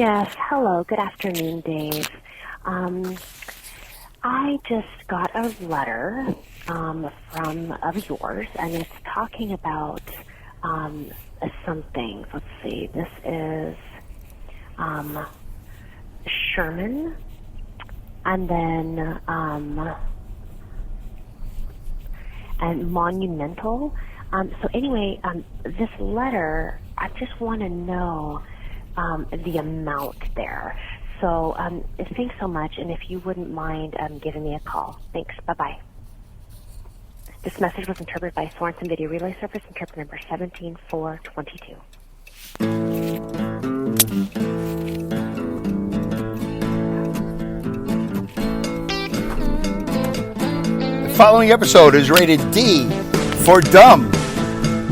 Yes, hello, good afternoon, Dave. I just got a letter of yours, and it's talking about some things. Let's see, this is Sherman, and then and Monumental. So anyway, this letter, I just want to know the amount there. So thanks so much, and if you wouldn't mind giving me a call. Thanks. Bye-bye. This message was interpreted by Sorensen Video Relay Service, interpreter number 17422. The following episode is rated D for dumb,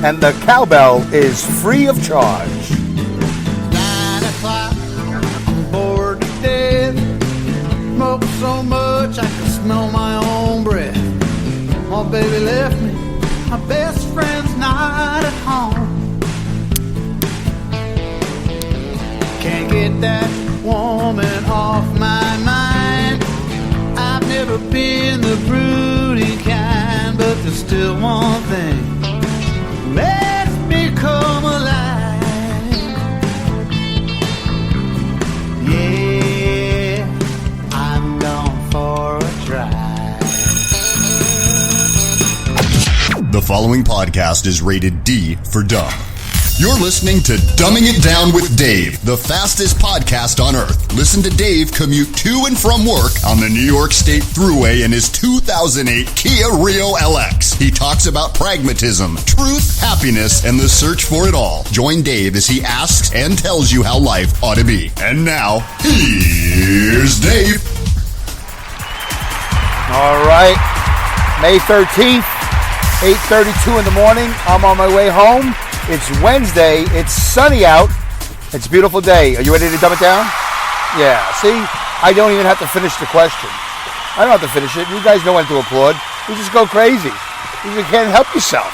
and the cowbell is free of charge. 9 o'clock, I'm bored to death. Smoke so much I can smell my own breath. My baby left me, my best friend's not at home. Can't get that woman off my mind. I've never been the broody kind, but there's still one thing makes me come alive. Yeah, I'm gone for a drive. The following podcast is rated D for dumb. You're listening to Dumbing It Down with Dave, the fastest podcast on earth. Listen to Dave commute to and from work on the New York State Thruway in his 2008 Kia Rio LX. He talks about pragmatism, truth, happiness, and the search for it all. Join Dave as he asks and tells you how life ought to be. And now, here's Dave. All right, May 13th, 8:32 in the morning. I'm on my way home. It's Wednesday. It's sunny out. It's a beautiful day. Are you ready to dumb it down? Yeah. See, I don't even have to finish the question. I don't have to finish it. You guys know when to applaud. You just go crazy. You can't help yourself.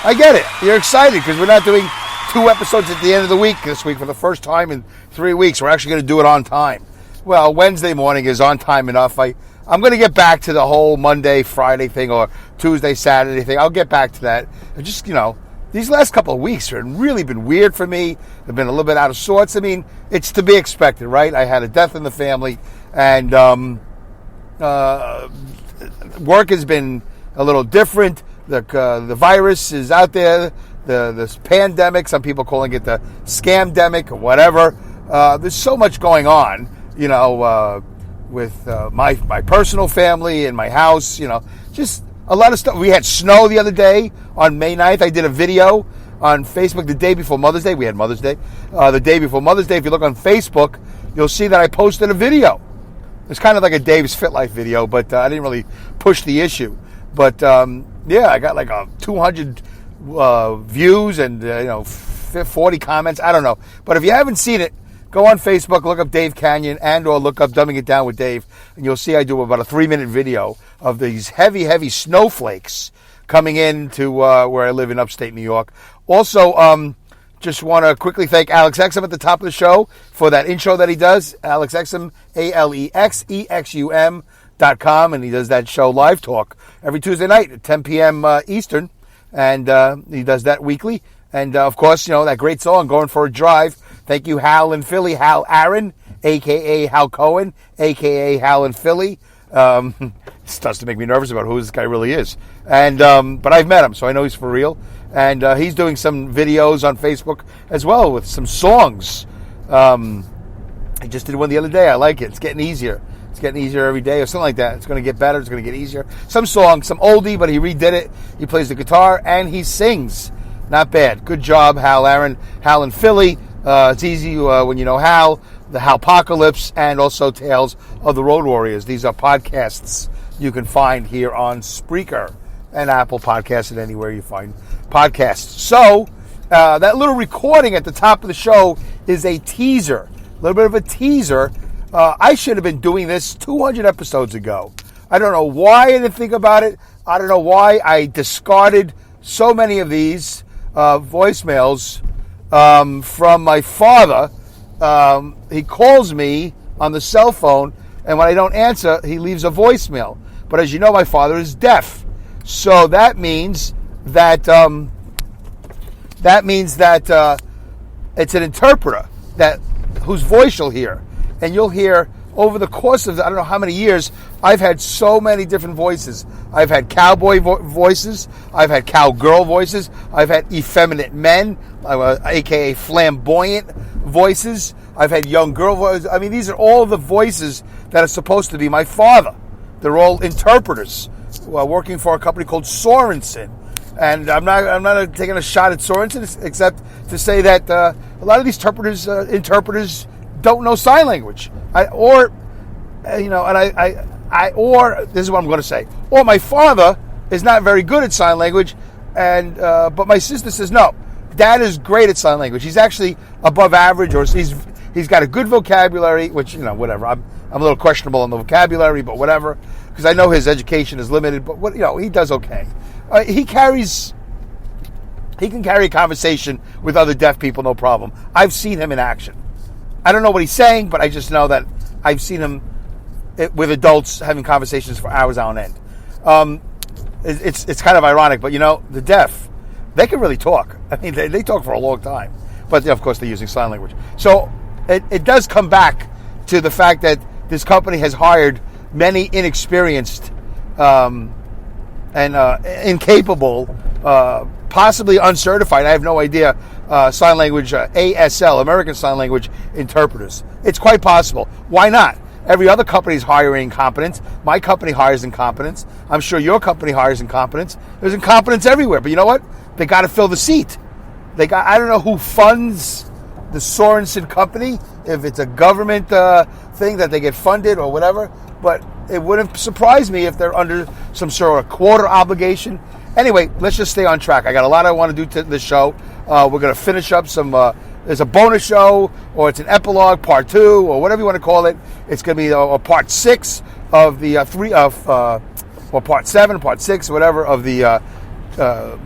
I get it. You're excited because we're not doing 2 episodes at the end of the week this week for the first time in 3 weeks. We're actually going to do it on time. Well, Wednesday morning is on time enough. I'm going to get back to the whole Monday, Friday thing or Tuesday, Saturday thing. I'll get back to that. And just, these last couple of weeks have really been weird for me. They've been a little bit out of sorts. I mean, it's to be expected, right? I had a death in the family, and work has been a little different. The virus is out there. This pandemic, some people calling it the scamdemic or whatever. There's so much going on, with my personal family and my house, just a lot of stuff. We had snow the other day on May 9th. I did a video on Facebook the day before Mother's Day. We had Mother's Day. The day before Mother's Day, if you look on Facebook, you'll see that I posted a video. It's kind of like a Dave's Fit Life video, but I didn't really push the issue. But, I got like 200 views and, 40 comments. I don't know. But if you haven't seen it, go on Facebook, look up Dave Canyon, and or look up Dumbing It Down with Dave, and you'll see I do about a 3-minute video of these heavy, heavy snowflakes coming into where I live in upstate New York. Also, just want to quickly thank Alex Exum at the top of the show for that intro that he does. Alex Exum, AlexExum.com, and he does that show Live Talk every Tuesday night at 10 p.m. Eastern, and he does that weekly. And, of course, that great song, Going for a Drive. Thank you, Hal in Philly, Hal Aaron, a.k.a. Hal Cohen, a.k.a. Hal in Philly. It starts to make me nervous about who this guy really is. And but I've met him, so I know he's for real. And he's doing some videos on Facebook as well with some songs. I just did one the other day. I like it. It's getting easier. It's getting easier every day or something like that. It's going to get better. It's going to get easier. Some song, some oldie, but he redid it. He plays the guitar and he sings. Not bad. Good job, Hal Aaron. Hal in Philly. It's easy when you know Hal, the Halpocalypse, and also Tales of the Road Warriors. These are podcasts you can find here on Spreaker and Apple Podcasts and anywhere you find podcasts. So, that little recording at the top of the show is a teaser. A little bit of a teaser. I should have been doing this 200 episodes ago. I don't know why I didn't think about it. I don't know why I discarded so many of these voicemails from my father he calls me on the cell phone, and when I don't answer, he leaves a voicemail. But as you know, my father is deaf, so that means that it's an interpreter whose voice you'll hear, and you'll hear over the course of I don't know how many years. I've had so many different voices. I've had cowboy voices. I've had cowgirl voices. I've had effeminate men, aka flamboyant voices. I've had young girl voices. I mean, these are all the voices that are supposed to be my father. They're all interpreters working for a company called Sorensen. And I'm not taking a shot at Sorensen, except to say that a lot of these interpreters don't know sign language, or this is what I'm going to say. Or my father is not very good at sign language, and but my sister says no, Dad is great at sign language. He's actually above average, or he's got a good vocabulary, which whatever. I'm a little questionable on the vocabulary, but whatever, because I know his education is limited. But he does okay. He can carry a conversation with other deaf people, no problem. I've seen him in action. I don't know what he's saying, but I just know that I've seen him with adults having conversations for hours on end. It's kind of ironic, but the deaf, they can really talk. I mean, they talk for a long time, but of course they're using sign language. So it does come back to the fact that this company has hired many inexperienced and incapable, possibly uncertified, I have no idea, sign language, ASL, American Sign Language interpreters. It's quite possible. Why not? Every other company is hiring incompetents. My company hires incompetents. I'm sure your company hires incompetents. There's incompetents everywhere. But you know what? They got to fill the seat. I don't know who funds the Sorensen company, if it's a government thing that they get funded or whatever. But it wouldn't surprise me if they're under some sort of quota obligation. Anyway, let's just stay on track. I got a lot I want to do to this show. We're going to finish up some. There's a bonus show, or it's an epilogue, part 2, or whatever you want to call it. It's going to be a part 6 of the or part 7, part 6, whatever of the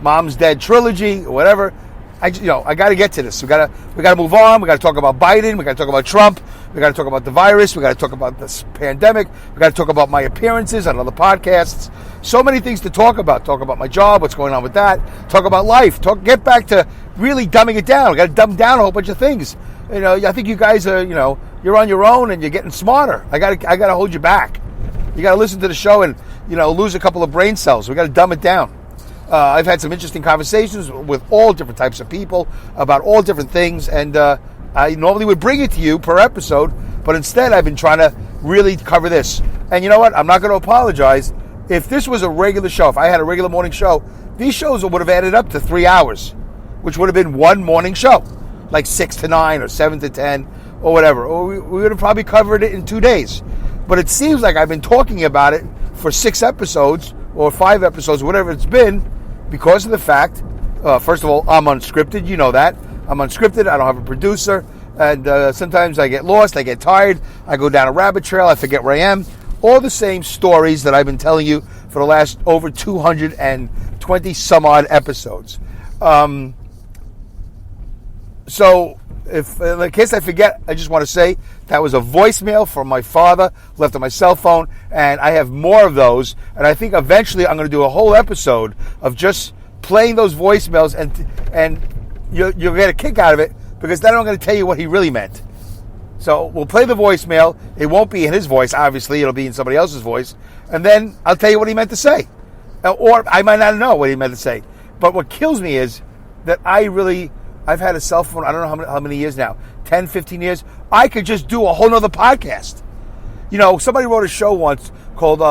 Mom's Dead trilogy, or whatever. I got to get to this. We got to move on. We got to talk about Biden. We got to talk about Trump. We got to talk about the virus. We got to talk about this pandemic. We got to talk about my appearances on other podcasts. So many things to talk about. Talk about my job, what's going on with that. Talk about life. Get back to really dumbing it down. We got to dumb down a whole bunch of things. I think you guys are, you're on your own and you're getting smarter. I got to hold you back. You got to listen to the show and, lose a couple of brain cells. We got to dumb it down. I've had some interesting conversations with all different types of people about all different things, and I normally would bring it to you per episode, but instead I've been trying to really cover this. And you know what? I'm not going to apologize. If this was a regular show, if I had a regular morning show, these shows would have added up to 3 hours, which would have been one morning show, like 6 to 9 or 7 to 10 or whatever. Or we would have probably covered it in 2 days. But it seems like I've been talking about it for 6 episodes or 5 episodes, whatever it's been, because of the fact, first of all, I'm unscripted. You know that. I'm unscripted. I don't have a producer. And sometimes I get lost. I get tired. I go down a rabbit trail. I forget where I am. All the same stories that I've been telling you for the last over 220 some odd episodes. So, if in case I forget, I just want to say that was a voicemail from my father left on my cell phone, and I have more of those. And I think eventually I'm going to do a whole episode of just playing those voicemails, and you'll get a kick out of it, because then I'm going to tell you what he really meant. So we'll play the voicemail. It won't be in his voice, obviously. It'll be in somebody else's voice. And then I'll tell you what he meant to say. Or I might not know what he meant to say. But what kills me is that I've had a cell phone, I don't know how many years now, 10, 15 years. I could just do a whole nother podcast. Somebody wrote a show once called, it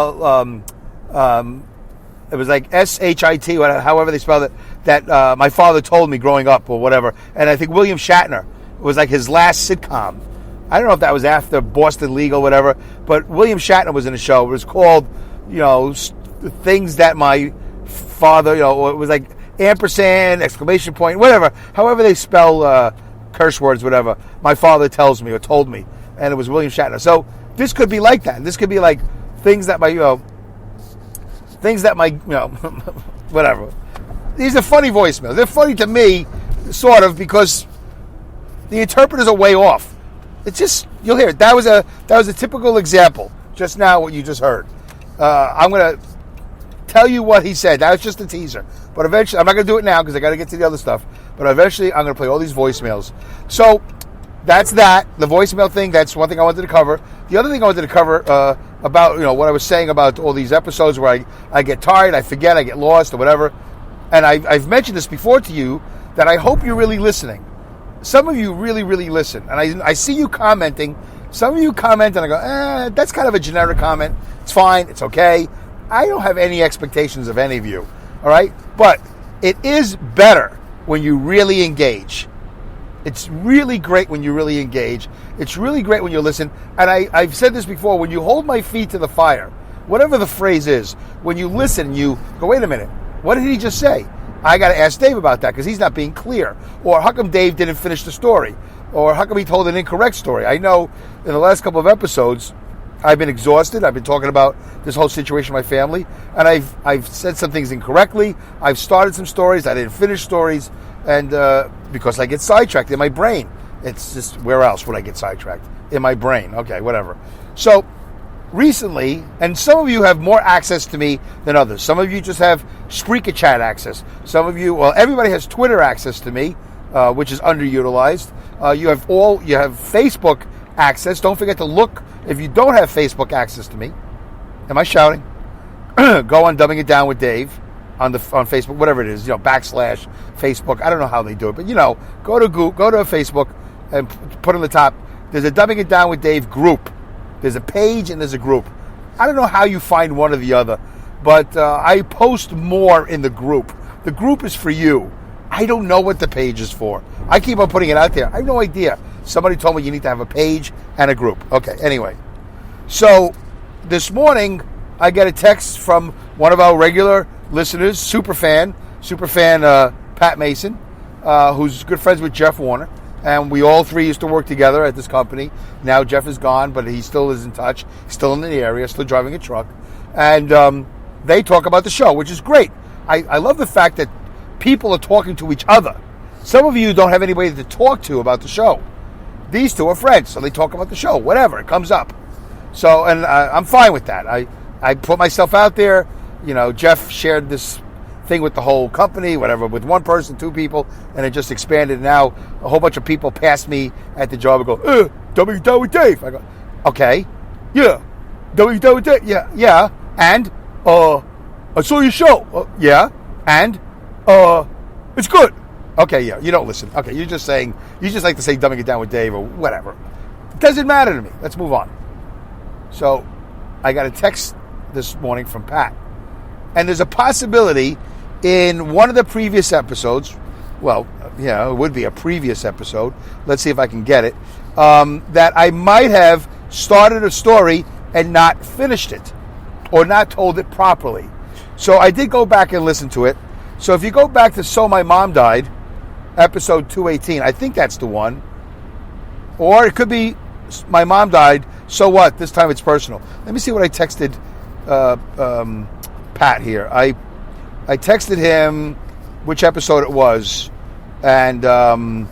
was like SHIT, however they spelled it, that my father told me growing up or whatever. And I think William Shatner, it was like his last sitcom. I don't know if that was after Boston Legal, whatever, but William Shatner was in a show. It was called, things that my father, it was like ampersand, exclamation point, whatever. However they spell curse words, whatever. My father tells me or told me, and it was William Shatner. So this could be like that. This could be like things that my, whatever. These are funny voicemails. They're funny to me, sort of, because the interpreters are way off. It's just, you'll hear it. That was a typical example. Just now, what you just heard. I'm going to tell you what he said. That was just a teaser. But eventually, I'm not going to do it now because I got to get to the other stuff. But eventually, I'm going to play all these voicemails. So that's that. The voicemail thing, that's one thing I wanted to cover. The other thing I wanted to cover about, what I was saying about all these episodes where I get tired, I forget, I get lost or whatever. And I've mentioned this before to you that I hope you're really listening. Some of you really, really listen. And I see you commenting. Some of you comment and I go, that's kind of a generic comment. It's fine. It's okay. I don't have any expectations of any of you. All right? But it is better when you really engage. It's really great when you really engage. It's really great when you listen. And I've said this before, when you hold my feet to the fire, whatever the phrase is, when you listen, you go, wait a minute, what did he just say? I got to ask Dave about that because he's not being clear. Or how come Dave didn't finish the story? Or how come he told an incorrect story? I know in the last couple of episodes, I've been exhausted. I've been talking about this whole situation with my family. And I've said some things incorrectly. I've started some stories. I didn't finish stories. And because I get sidetracked in my brain. It's just, where else would I get sidetracked? In my brain. Okay, whatever. So recently, and some of you have more access to me than others. Some of you just have Spreaker chat access. Some of you, well, everybody has Twitter access to me, which is underutilized. You have Facebook access. Don't forget to look if you don't have Facebook access to me. Am I shouting? Go on Dumbing It Down with Dave on Facebook, whatever it is, /Facebook. I don't know how they do it, but go to Google, go to Facebook and put on the top. There's a Dumbing It Down with Dave group. There's a page and there's a group. I don't know how you find one or the other, but I post more in the group. The group is for you. I don't know what the page is for. I keep on putting it out there. I have no idea. Somebody told me you need to have a page and a group. Okay, anyway. So this morning, I get a text from one of our regular listeners, superfan Pat Mason, who's good friends with Jeff Warner. And we all three used to work together at this company. Now Jeff is gone, but he still is in touch. He's still in the area, still driving a truck. And they talk about the show, which is great. I love the fact that people are talking to each other. Some of you don't have anybody to talk to about the show. These two are friends, so they talk about the show. Whatever, it comes up. So, and I'm fine with that. I put myself out there. Jeff shared this thing with the whole company, whatever, with one person, two people, and it just expanded. Now a whole bunch of people pass me at the job and go, Dumbing It Down with Dave. I go, okay, yeah, Dumbing It Down with Dave, yeah, and I saw your show, yeah, and it's good. Okay, yeah, you don't listen. Okay, you just like to say Dumbing It Down with Dave or whatever. It doesn't matter to me. Let's move on. So I got a text this morning from Pat, and there's a possibility in one of the previous episodes, it would be a previous episode, let's see if I can get it, that I might have started a story and not finished it, or not told it properly. So I did go back and listen to it. So if you go back to So My Mom Died, episode 218, I think that's the one, or it could be My Mom Died, So What, this time it's personal. Let me see what I texted Pat here. I texted him which episode it was, and then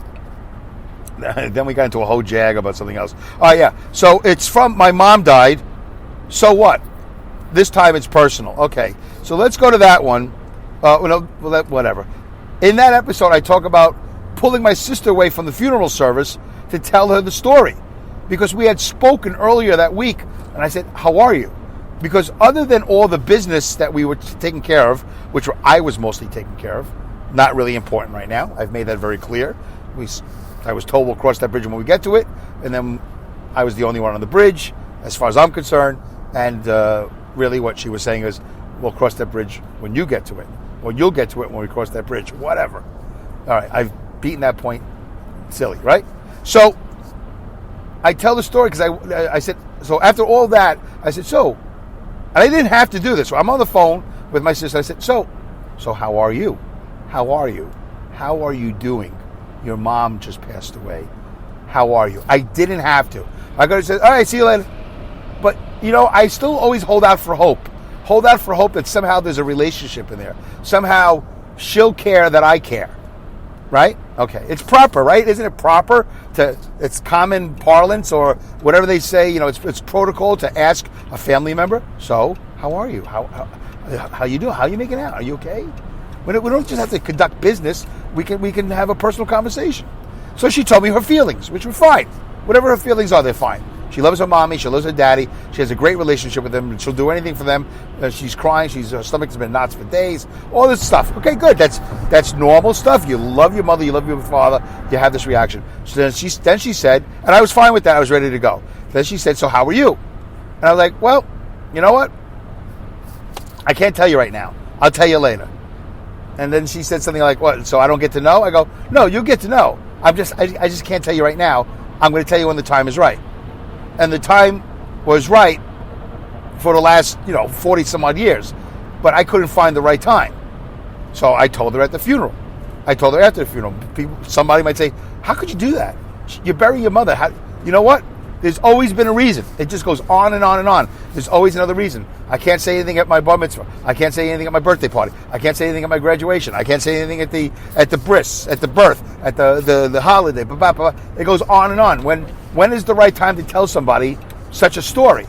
we got into a whole jag about something else. Oh, yeah. So it's from My Mom Died, So What? This time it's personal. Okay. So let's go to that one. Whatever. In that episode, I talk about pulling my sister away from the funeral service to tell her the story. Because we had spoken earlier that week, and I said, how are you? Because other than all the business that we were taking care of, which I was mostly taking care of, not really important right now. I've made that very clear. I was told we'll cross that bridge when we get to it, and then I was the only one on the bridge, as far as I'm concerned. And really what she was saying is, we'll cross that bridge when you get to it, or you'll get to it when we cross that bridge, whatever. All right, I've beaten that point. Silly, right? So I tell the story because I said, so after all that, I said, so, and I didn't have to do this. So I'm on the phone with my sister. I said, so how are you? How are you? How are you doing? Your mom just passed away. How are you? I didn't have to. I could have said, all right, see you later. But, I still always hold out for hope. Hold out for hope that somehow there's a relationship in there. Somehow she'll care that I care. Right? Okay, it's proper, right? Isn't it proper it's common parlance or whatever they say, it's protocol to ask a family member, so, how are you? How you doing? How are you making out? Are you okay? We don't just have to conduct business. We can have a personal conversation. So she told me her feelings, which were fine. Whatever her feelings are, they're fine. She loves her mommy. She loves her daddy. She has a great relationship with them. And she'll do anything for them. She's crying. Her stomach's been knots for days. All this stuff. Okay, good. That's normal stuff. You love your mother. You love your father. You have this reaction. So then she said, and I was fine with that. I was ready to go. Then she said, so how are you? And I was like, well, you know what? I can't tell you right now. I'll tell you later. And then she said something like, what? So I don't get to know? I go, no, you'll get to know. I just can't tell you right now. I'm going to tell you when the time is right. And the time was right for the last, 40 some odd years. But I couldn't find the right time. So I told her at the funeral. I told her after the funeral. Somebody might say, how could you do that? You bury your mother. You know what? There's always been a reason. It just goes on and on and on. There's always another reason. I can't say anything at my bar mitzvah. I can't say anything at my birthday party. I can't say anything at my graduation. I can't say anything at the bris, at the birth, at the holiday. It goes on and on. When is the right time to tell somebody such a story?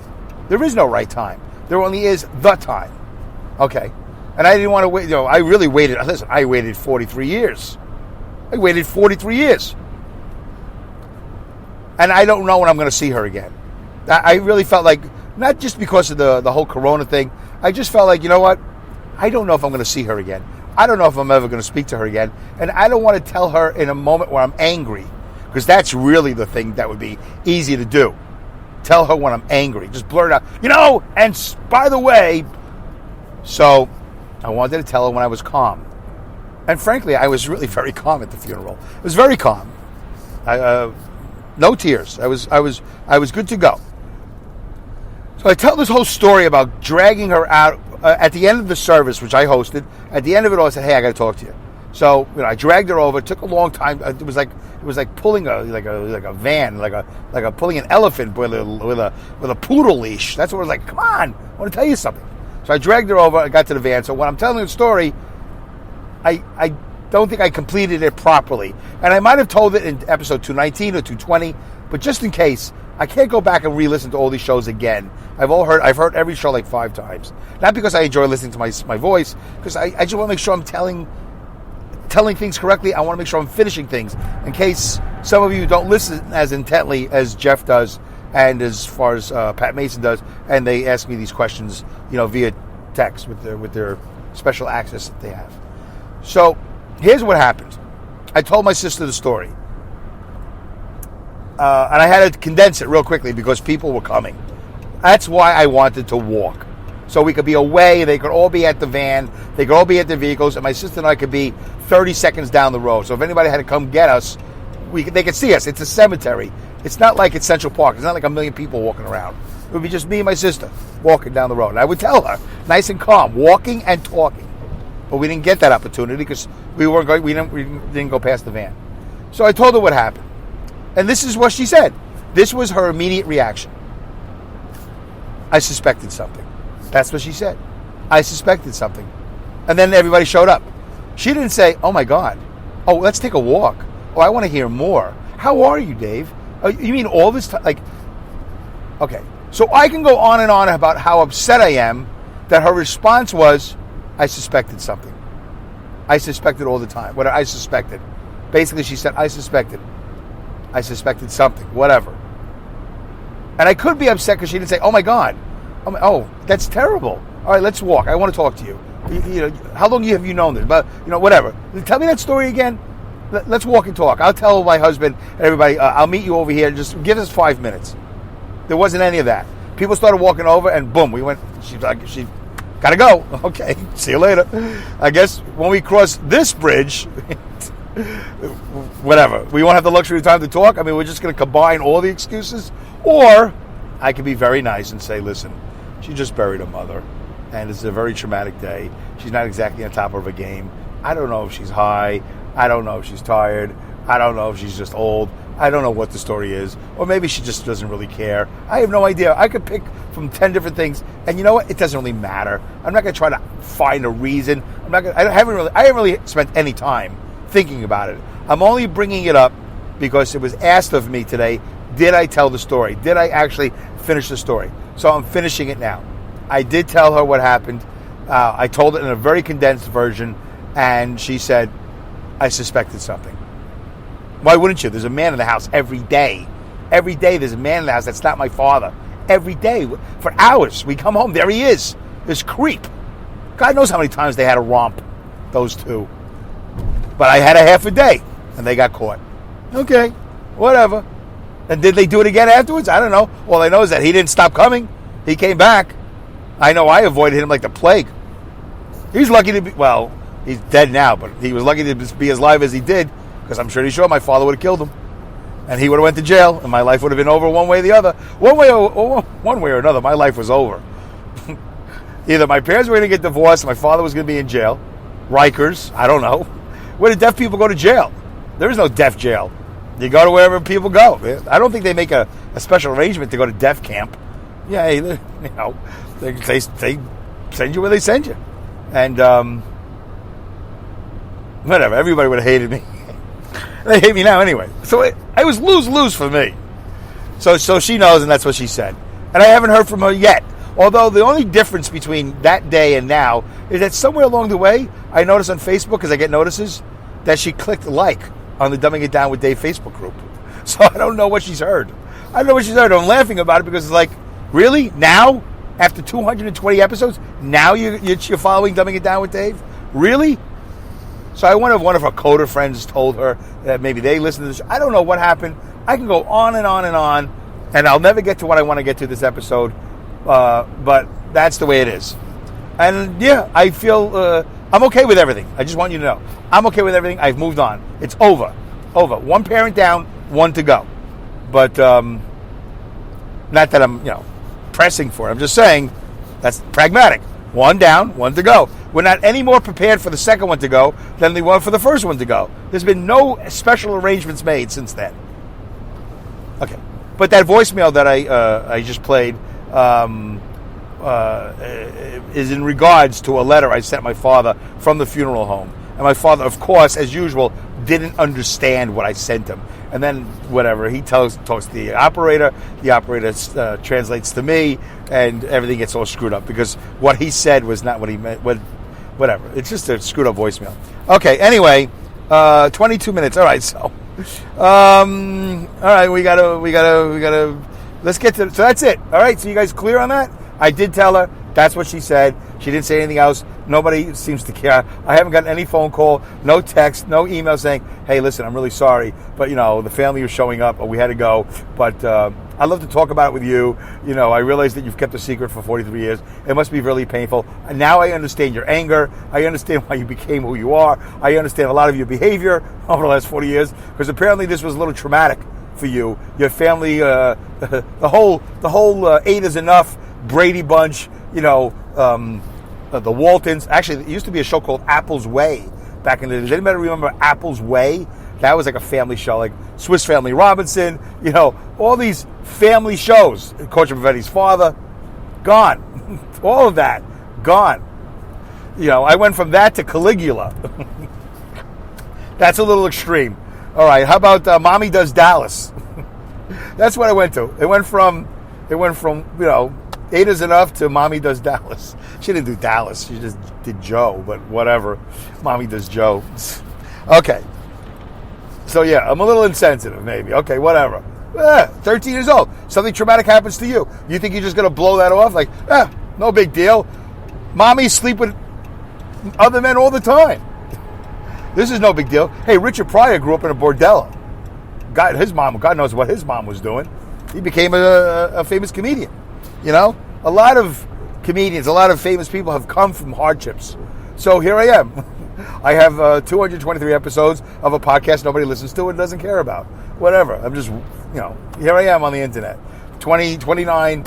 There is no right time. There only is the time. Okay. And I didn't want to wait. I really waited. Listen, I waited 43 years. I waited 43 years. And I don't know when I'm going to see her again. I really felt like, not just because of the whole corona thing, I just felt like, you know what? I don't know if I'm going to see her again. I don't know if I'm ever going to speak to her again. And I don't want to tell her in a moment where I'm angry, because that's really the thing that would be easy to do. Tell her when I'm angry. Just blurt out, and by the way. So I wanted to tell her when I was calm. And frankly, I was really very calm at the funeral. It was very calm. No tears. I was good to go. So I tell this whole story about dragging her out at the end of the service, which I hosted. At the end of it all, I said, "Hey, I got to talk to you." So I dragged her over. It took a long time. It was like pulling a van, like pulling an elephant with a poodle leash. That's what it was like. Come on, I want to tell you something. So I dragged her over. I got to the van. So when I'm telling the story, I don't think I completed it properly. And I might have told it in episode 219 or 220, but just in case, I can't go back and re-listen to all these shows again. I've heard every show like 5 times. Not because I enjoy listening to my voice, because I just want to make sure I'm telling things correctly. I want to make sure I'm finishing things, in case some of you don't listen as intently as Jeff does, and as far as Pat Mason does, and they ask me these questions, via text with their special access that they have. So here's what happened. I told my sister the story. And I had to condense it real quickly because people were coming. That's why I wanted to walk. So we could be away. They could all be at the van. They could all be at their vehicles. And my sister and I could be 30 seconds down the road. So if anybody had to come get us, they could see us. It's a cemetery. It's not like it's Central Park. It's not like a million people walking around. It would be just me and my sister walking down the road. And I would tell her, nice and calm, walking and talking. But we didn't get that opportunity because we didn't go past the van. So I told her what happened. And this is what she said. This was her immediate reaction. I suspected something. That's what she said. I suspected something. And then everybody showed up. She didn't say, oh my God. Oh, let's take a walk. Oh, I want to hear more. How are you, Dave? Oh, you mean all this time? Okay. So I can go on and on about how upset I am that her response was, I suspected something. I suspected all the time. What I suspected. Basically, she said, I suspected something, whatever. And I could be upset because she didn't say, oh my God. Oh, that's terrible. All right, let's walk. I want to talk to you. How long have you known this? But, whatever. Tell me that story again. Let's walk and talk. I'll tell my husband and everybody, I'll meet you over here. Just give us 5 minutes. There wasn't any of that. People started walking over and boom, we went, she got to go. Okay, see you later. I guess when we cross this bridge, whatever. We won't have the luxury of time to talk. I mean, we're just going to combine all the excuses. Or I could be very nice and say, listen, she just buried her mother, and it's a very traumatic day. She's not exactly on top of her game. I don't know if she's high. I don't know if she's tired. I don't know if she's just old. I don't know what the story is. Or maybe she just doesn't really care. I have no idea. I could pick from 10 different things. And you know what? It doesn't really matter. I'm not going to try to find a reason. I haven't really spent any time thinking about it. I'm only bringing it up because it was asked of me today, did I tell the story? Did I actually finish the story? So I'm finishing it now. I did tell her what happened. I told it in a very condensed version, and she said, I suspected something. Why wouldn't you? There's a man in the house every day. Every day there's a man in the house that's not my father. Every day. For hours. We come home. There he is. This creep. God knows how many times they had a romp, those two. But I had a half a day, and they got caught. Okay, whatever. And did they do it again afterwards? I don't know. All I know is that he didn't stop coming. He came back. I know I avoided him like the plague. He's lucky to be, well, he's dead now, but he was lucky to be as alive as he did, because I'm pretty sure my father would have killed him. And he would have went to jail, and my life would have been over one way or the other. One way or another, my life was over. Either my parents were going to get divorced, my father was going to be in jail. Rikers, I don't know. Where do deaf people go to jail? There is no deaf jail. You go to wherever people go. I don't think they make a special arrangement to go to deaf camp. Yeah, they send you where they send you. And whatever, everybody would have hated me. They hate me now anyway. So it was lose-lose for me. So she knows, and that's what she said. And I haven't heard from her yet. Although the only difference between that day and now is that somewhere along the way, I noticed on Facebook, because I get notices, that she clicked like on the Dumbing It Down with Dave Facebook group. So I don't know what she's heard. I don't know what she's heard. I'm laughing about it because it's like, really? Now? After 220 episodes? Now you're following Dumbing It Down with Dave? Really? So I wonder if one of her coder friends told her that maybe they listened to this. I don't know what happened. I can go on and on and on, and I'll never get to what I want to get to this episode. But that's the way it is. And yeah, I feel I'm okay with everything. I just want you to know. I'm okay with everything. I've moved on. It's over. One parent down, one to go. But not that I'm, pressing for it. I'm just saying that's pragmatic. One down, one to go. We're not any more prepared for the second one to go than we were for the first one to go. There's been no special arrangements made since then. Okay. But that voicemail that I just played is in regards to a letter I sent my father from the funeral home. And my father, of course, as usual, didn't understand what I sent him. And then, whatever, he talks to the operator translates to me, and everything gets all screwed up because what he said was not what he meant. Whatever. It's just a screwed up voicemail. Okay, anyway, 22 minutes. All right, so... all right, we gotta let's get to, so that's it. All right, so you guys clear on that? I did tell her, that's what she said. She didn't say anything else. Nobody seems to care. I haven't gotten any phone call, no text, no email saying, hey, listen, I'm really sorry, but the family was showing up, or we had to go, but I'd love to talk about it with you. I realize that you've kept a secret for 43 years. It must be really painful. And now I understand your anger. I understand why you became who you are. I understand a lot of your behavior over the last 40 years, because apparently this was a little traumatic for you. Your family, the whole 8 is enough, Brady Bunch, the Waltons. Actually, there used to be a show called Apple's Way back in the day. Does anybody remember Apple's Way? That was like a family show, like Swiss Family Robinson, all these family shows. Coach Pavetti's father, gone. All of that, gone. I went from that to Caligula. That's a little extreme. All right, how about Mommy Does Dallas? That's what I went to. It went from 8 is enough to Mommy Does Dallas. She didn't do Dallas. She just did Joe, but whatever. Mommy Does Joe. Okay. So, yeah, I'm a little insensitive, maybe. Okay, whatever. 13 years old. Something traumatic happens to you. You think you're just going to blow that off? Like, no big deal. Mommies sleep with other men all the time. This is no big deal. Hey, Richard Pryor grew up in a bordello. God knows what his mom was doing. He became a famous comedian. A lot of comedians, a lot of famous people have come from hardships. So here I am. I have 223 episodes of a podcast nobody listens to and doesn't care about. Whatever. I'm just, here I am on the internet. 29,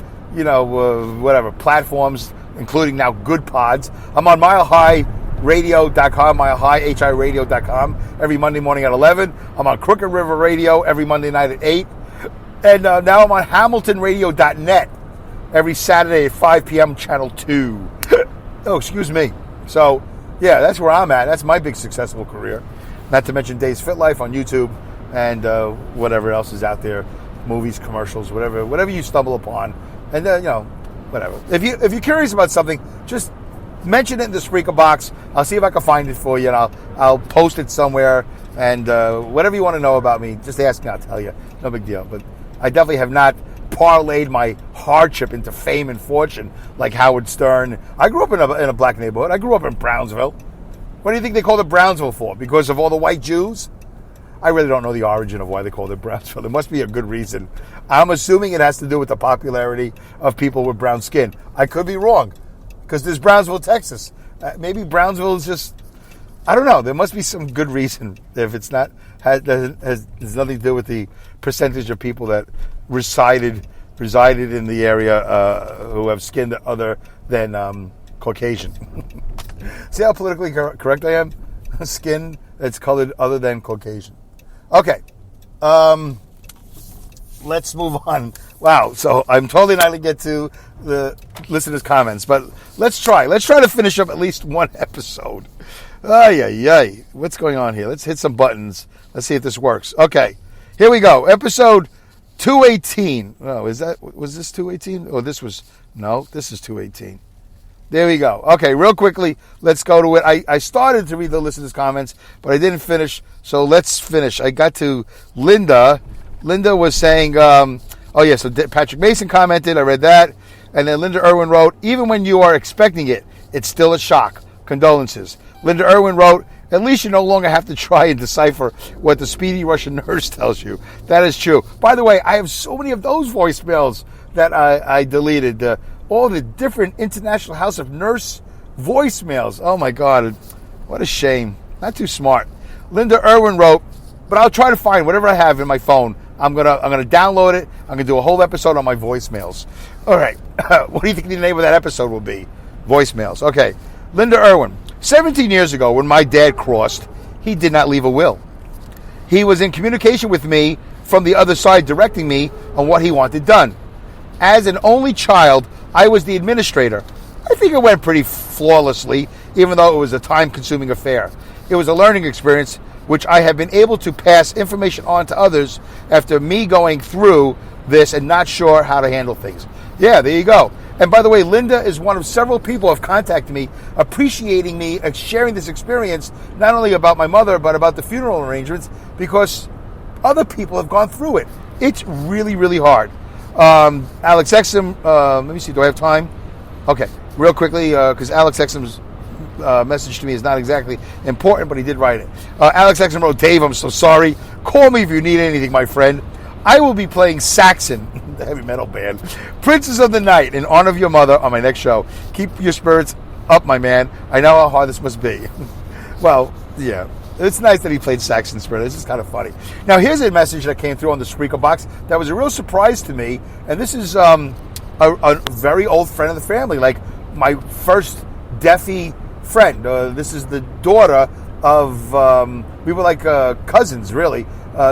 whatever, platforms, including now Good Pods. I'm on milehighradio.com, milehighhiradio.com every Monday morning at 11. I'm on Crooked River Radio every Monday night at 8. And now I'm on hamiltonradio.net every Saturday at 5 p.m. Channel 2. Oh, excuse me. So, yeah, that's where I'm at. That's my big successful career. Not to mention Dave's Fit Life on YouTube and whatever else is out there, movies, commercials, whatever you stumble upon, and whatever. If you're curious about something, just mention it in the Spreaker box. I'll see if I can find it for you, and I'll post it somewhere. And whatever you want to know about me, just ask me. I'll tell you. No big deal. But I definitely have not parlayed my hardship into fame and fortune like Howard Stern. I grew up in a black neighborhood. I grew up in Brownsville. What do you think they called it Brownsville for? Because of all the white Jews? I really don't know the origin of why they called it Brownsville. There must be a good reason. I'm assuming it has to do with the popularity of people with brown skin. I could be wrong, because there's Brownsville, Texas. Maybe Brownsville is just, I don't know. There must be some good reason. If it's not, has nothing to do with the percentage of people that resided in the area who have skin other than Caucasian. See how politically correct I am? Skin that's colored other than Caucasian. Okay. Let's move on. Wow. So I'm totally not going to get to the listeners' comments, but let's try. Let's try to finish up at least one episode. Ay. What's going on here? Let's hit some buttons. Let's see if this works. Okay. Here we go. Episode 218. Oh, was this 218? Oh, this is 218. There we go. Okay, real quickly, let's go to it. I started to read the listeners' comments, but I didn't finish, so let's finish. I got to Linda. Linda was saying, so Patrick Mason commented, I read that, and then Linda Irwin wrote, even when you are expecting it, it's still a shock. Condolences. Linda Irwin wrote, at least you no longer have to try and decipher what the speedy Russian nurse tells you. That is true. By the way, I have so many of those voicemails that I deleted. All the different International House of Nurse voicemails. Oh my God, what a shame. Not too smart. Linda Irwin wrote, but I'll try to find whatever I have in my phone. I'm gonna download it. I'm gonna do a whole episode on my voicemails. All right. What do you think the name of that episode will be? Voicemails. Okay. Linda Irwin. 17 years ago, when my dad crossed, he did not leave a will. He was in communication with me from the other side, directing me on what he wanted done. As an only child, I was the administrator. I think it went pretty flawlessly, even though it was a time-consuming affair. It was a learning experience, which I have been able to pass information on to others after me going through this and not sure how to handle things. Yeah, there you go. And by the way, Linda is one of several people who have contacted me, appreciating me and sharing this experience, not only about my mother, but about the funeral arrangements, because other people have gone through it. It's really, really hard. Alex Exum, let me see, do I have time? Okay, real quickly, because Alex Exum's message to me is not exactly important, but he did write it. Alex Exum wrote, Dave, I'm so sorry. Call me if you need anything, my friend. I will be playing Saxon, the heavy metal band, Princess of the Night, in honor of your mother on my next show. Keep your spirits up, my man. I know how hard this must be. Well, yeah. It's nice that he played Saxon Spirit. This is kind of funny. Now, here's a message that came through on the Spreaker box that was a real surprise to me. And this is a very old friend of the family, like my first deafy friend. This is the daughter of, we were like cousins, really.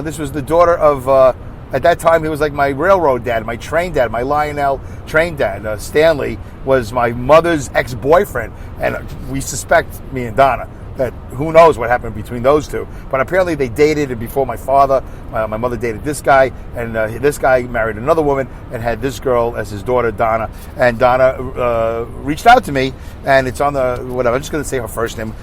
This was the daughter of, at that time, he was like my railroad dad, my train dad, my Lionel train dad. Stanley was my mother's ex-boyfriend. And we suspect, me and Donna, that who knows what happened between those two. But apparently they dated, and before my father, my mother dated this guy, and this guy married another woman and had this girl as his daughter, Donna. And Donna reached out to me, and it's on the, whatever, I'm just going to say her first name.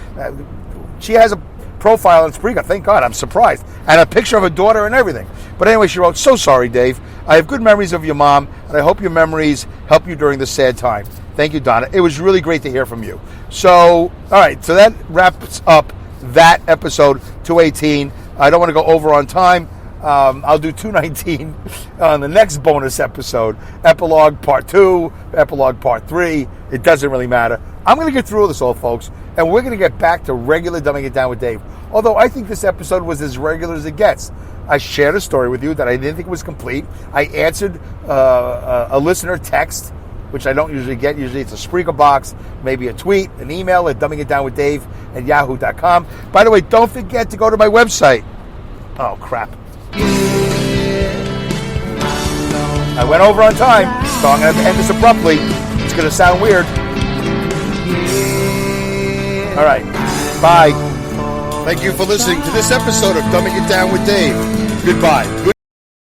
She has a profile on Spreaker, thank God, I'm surprised. And a picture of her daughter and everything. But anyway, she wrote, so sorry, Dave. I have good memories of your mom, and I hope your memories help you during this sad time. Thank you, Donna. It was really great to hear from you. So, all right, so that wraps up that episode 218. I don't want to go over on time. I'll do 219 on the next bonus episode. Epilogue Part 2, Epilogue Part 3. It doesn't really matter. I'm going to get through this all, folks, and we're going to get back to regular Dumbing It Down with Dave. Although I think this episode was as regular as it gets. I shared a story with you that I didn't think was complete. I answered a listener text, which I don't usually get. Usually it's a Spreaker box, maybe a tweet, an email at dumbingitdownwithdave@yahoo.com. By the way, don't forget to go to my website. Oh, crap. I went over on time, so I'm going to end this abruptly. It's going to sound weird. All right. Bye. Thank you for listening to this episode of Dumbing It Down with Dave. Goodbye.